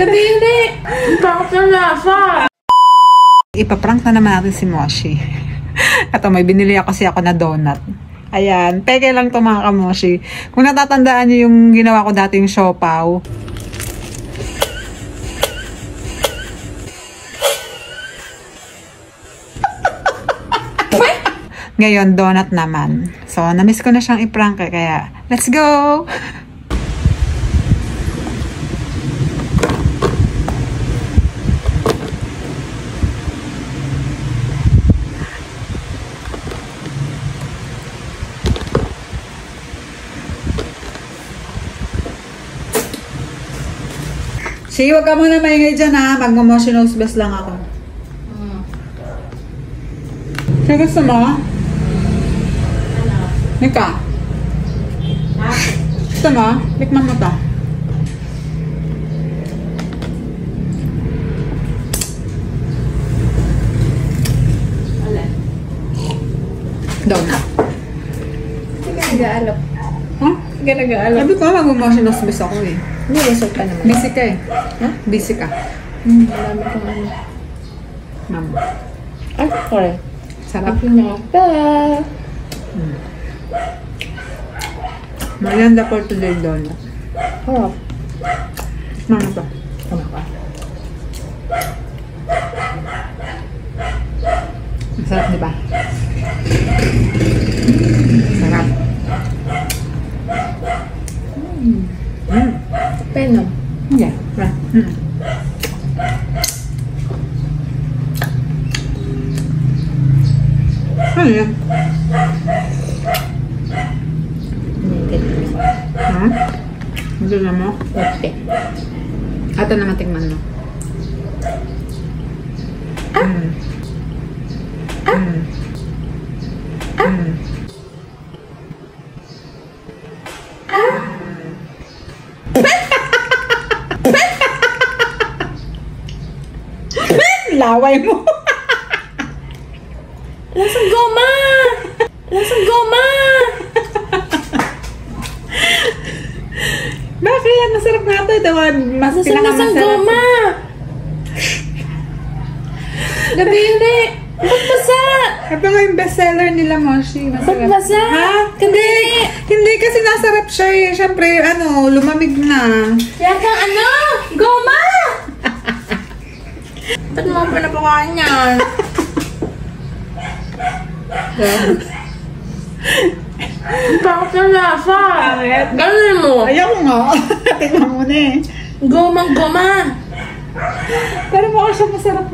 Gabi yun eh. Bakit na lasa? Ipaprank na naman natin si Moshi. Ato, may binili kasi ako na donut. Ayan, peke lang to mga kamoshi. Kung natatandaan nyo yung ginawa ko dati yung siopaw. Ngayon, donut naman. So, na-miss ko na siyang i-prank kaya let's go! Si, wag ka muna maingay dyan ha. Mag-motion nose best lang ako. Siya gusto mo? Nika? Gusto mo? Likman mo to. Donut. Hindi ka nag-aalok. Huh? Hindi ka nag-aalok. Sabi ko, mag-motion nose best ako eh. Hindi, result ka naman. Busy ka eh. Huh? Busy ka. Marami kang ano. Mama. Ay, sorry. Sarap. Pinata. Maganda for today donut. Harap. Mama to. Tama ka. Masarap, di ba? Sarap. Peno. Yeah. Right. Ano yan? Ha? Hindi na mo? Okay. Ito naman tingnan mo. Laway mo. Lasang goma! Lasang goma! Bakit? Masarap nga ito. Ito mas Lasang goma! Gabi yun eh. Ba't basa? Ito nga yung bestseller nila, Moshi. Ba't Masarap. basa? Ha? Hindi kasi nasarap siya eh. Siyempre, lumamig na. Kaya kang ano? Goma! Ba't mo ang pinapakain yan? Bakit na lasa? Gano'n mo? Ayaw nga. Tingnan mo na eh. Gomang goma! Pero mukha siya masarap.